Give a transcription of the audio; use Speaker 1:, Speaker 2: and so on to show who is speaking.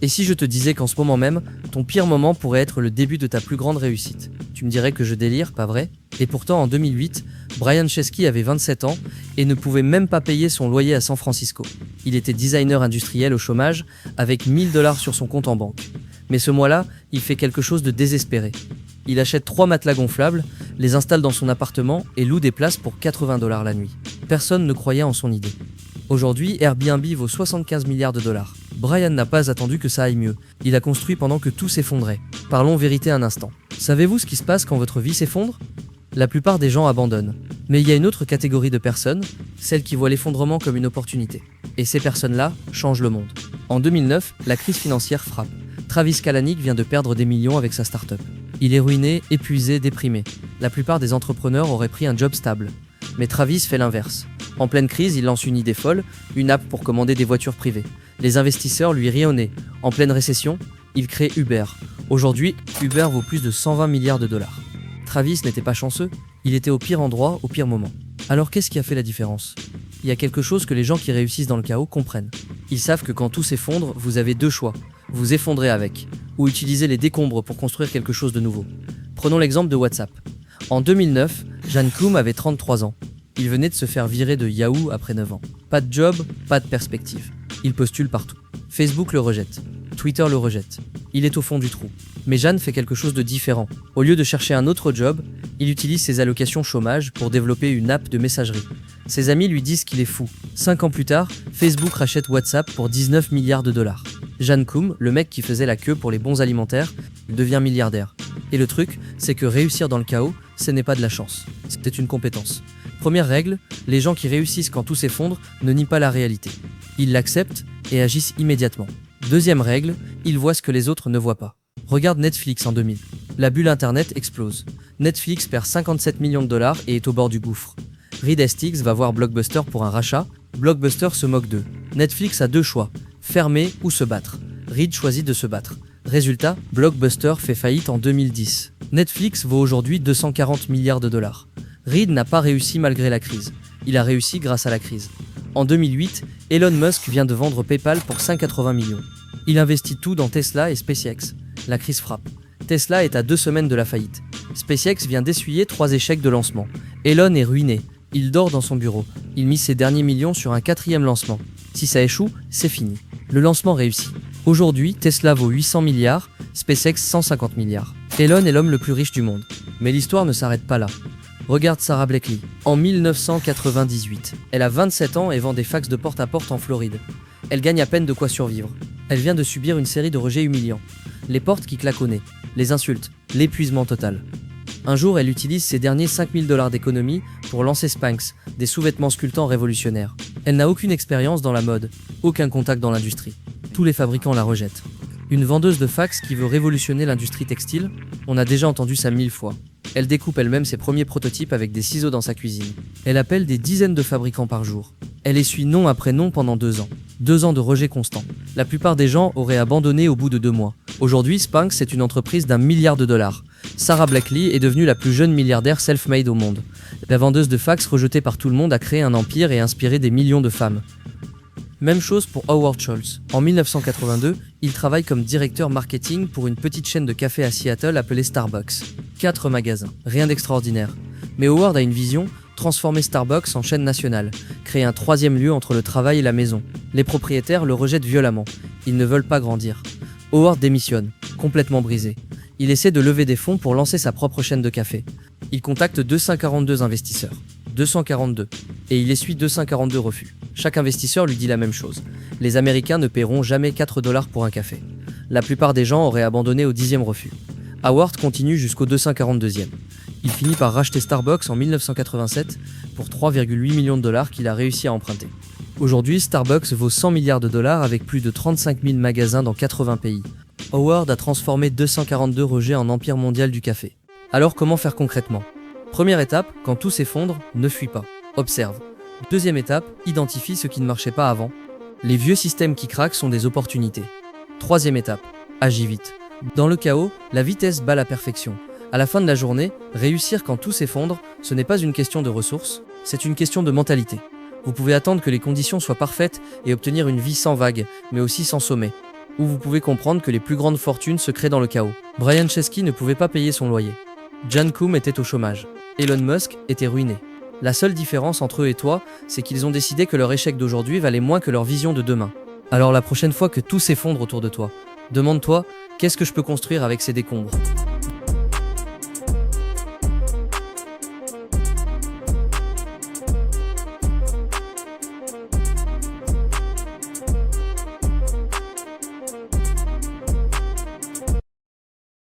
Speaker 1: Et si je te disais qu'en ce moment même, ton pire moment pourrait être le début de ta plus grande réussite? Tu me dirais que je délire, pas vrai? Et pourtant, en 2008, Brian Chesky avait 27 ans et ne pouvait même pas payer son loyer à San Francisco. Il était designer industriel au chômage avec 1000 $ sur son compte en banque. Mais ce mois-là, il fait quelque chose de désespéré. Il achète 3 matelas gonflables, les installe dans son appartement et loue des places pour 80 $ la nuit. Personne ne croyait en son idée. Aujourd'hui, Airbnb vaut 75 milliards de dollars. Brian n'a pas attendu que ça aille mieux. Il a construit pendant que tout s'effondrait. Parlons vérité un instant. Savez-vous ce qui se passe quand votre vie s'effondre? La plupart des gens abandonnent. Mais il y a une autre catégorie de personnes, celles qui voient l'effondrement comme une opportunité. Et ces personnes-là changent le monde. En 2009, la crise financière frappe. Travis Kalanick vient de perdre des millions avec sa start-up. Il est ruiné, épuisé, déprimé. La plupart des entrepreneurs auraient pris un job stable. Mais Travis fait l'inverse. En pleine crise, il lance une idée folle, une app pour commander des voitures privées. Les investisseurs lui rient au nez. En pleine récession, il crée Uber. Aujourd'hui, Uber vaut plus de 120 milliards de dollars. Travis n'était pas chanceux, il était au pire endroit, au pire moment. Alors qu'est-ce qui a fait la différence? Il y a quelque chose que les gens qui réussissent dans le chaos comprennent. Ils savent que quand tout s'effondre, vous avez deux choix. Vous effondrer avec, ou utiliser les décombres pour construire quelque chose de nouveau. Prenons l'exemple de WhatsApp. En 2009, Jan Koum avait 33 ans. Il venait de se faire virer de Yahoo après 9 ans. Pas de job, pas de perspective. Il postule partout. Facebook le rejette. Twitter le rejette. Il est au fond du trou. Mais Jan fait quelque chose de différent. Au lieu de chercher un autre job, il utilise ses allocations chômage pour développer une app de messagerie. Ses amis lui disent qu'il est fou. 5 ans plus tard, Facebook rachète WhatsApp pour 19 milliards de dollars. Jan Koum, le mec qui faisait la queue pour les bons alimentaires, devient milliardaire. Et le truc, c'est que réussir dans le chaos, ce n'est pas de la chance. C'est une compétence. Première règle, les gens qui réussissent quand tout s'effondre ne nient pas la réalité. Ils l'acceptent et agissent immédiatement. Deuxième règle, ils voient ce que les autres ne voient pas. Regarde Netflix en 2000. La bulle internet explose. Netflix perd 57 millions de dollars et est au bord du gouffre. Reed Hastings va voir Blockbuster pour un rachat. Blockbuster se moque d'eux. Netflix a deux choix, fermer ou se battre. Reed choisit de se battre. Résultat, Blockbuster fait faillite en 2010. Netflix vaut aujourd'hui 240 milliards de dollars. Reed n'a pas réussi malgré la crise. Il a réussi grâce à la crise. En 2008, Elon Musk vient de vendre PayPal pour 180 millions. Il investit tout dans Tesla et SpaceX. La crise frappe. Tesla est à 2 semaines de la faillite. SpaceX vient d'essuyer 3 échecs de lancement. Elon est ruiné. Il dort dans son bureau. Il mise ses derniers millions sur un 4e lancement. Si ça échoue, c'est fini. Le lancement réussit. Aujourd'hui, Tesla vaut 800 milliards, SpaceX 150 milliards. Elon est l'homme le plus riche du monde. Mais l'histoire ne s'arrête pas là. Regarde Sarah Blakely. En 1998, elle a 27 ans et vend des fax de porte-à-porte en Floride. Elle gagne à peine de quoi survivre. Elle vient de subir une série de rejets humiliants. Les portes qui claquent au nez, les insultes, l'épuisement total. Un jour, elle utilise ses derniers 5000 $ d'économie pour lancer Spanx, des sous-vêtements sculptants révolutionnaires. Elle n'a aucune expérience dans la mode, aucun contact dans l'industrie. Tous les fabricants la rejettent. Une vendeuse de fax qui veut révolutionner l'industrie textile? On a déjà entendu ça 1000 fois. Elle découpe elle-même ses premiers prototypes avec des ciseaux dans sa cuisine. Elle appelle des dizaines de fabricants par jour. Elle essuie nom après nom pendant 2 ans. 2 ans de rejet constant. La plupart des gens auraient abandonné au bout de 2 mois. Aujourd'hui, Spanx est une entreprise d'1 milliard de dollars. Sarah Blakely est devenue la plus jeune milliardaire self-made au monde. La vendeuse de fax rejetée par tout le monde a créé un empire et inspiré des millions de femmes. Même chose pour Howard Schultz. En 1982, il travaille comme directeur marketing pour une petite chaîne de café à Seattle appelée Starbucks. 4 magasins, rien d'extraordinaire. Mais Howard a une vision, transformer Starbucks en chaîne nationale, créer un 3e lieu entre le travail et la maison. Les propriétaires le rejettent violemment. Ils ne veulent pas grandir. Howard démissionne, complètement brisé. Il essaie de lever des fonds pour lancer sa propre chaîne de café. Il contacte 242 investisseurs. 242. Et il essuie 242 refus. Chaque investisseur lui dit la même chose. Les Américains ne paieront jamais 4 $ pour un café. La plupart des gens auraient abandonné au 10e refus. Howard continue jusqu'au 242e. Il finit par racheter Starbucks en 1987 pour 3,8 millions de dollars qu'il a réussi à emprunter. Aujourd'hui, Starbucks vaut 100 milliards de dollars avec plus de 35 000 magasins dans 80 pays. Howard a transformé 242 rejets en empire mondial du café. Alors comment faire concrètement? Première étape, quand tout s'effondre, ne fuis pas. Observe. Deuxième étape, identifie ce qui ne marchait pas avant. Les vieux systèmes qui craquent sont des opportunités. Troisième étape, agis vite. Dans le chaos, la vitesse bat la perfection. À la fin de la journée, réussir quand tout s'effondre, ce n'est pas une question de ressources, c'est une question de mentalité. Vous pouvez attendre que les conditions soient parfaites et obtenir une vie sans vagues, mais aussi sans sommet. où vous pouvez comprendre que les plus grandes fortunes se créent dans le chaos. Brian Chesky ne pouvait pas payer son loyer. John Koum était au chômage. Elon Musk était ruiné. La seule différence entre eux et toi, c'est qu'ils ont décidé que leur échec d'aujourd'hui valait moins que leur vision de demain. Alors la prochaine fois que tout s'effondre autour de toi, demande-toi, qu'est-ce que je peux construire avec ces décombres ?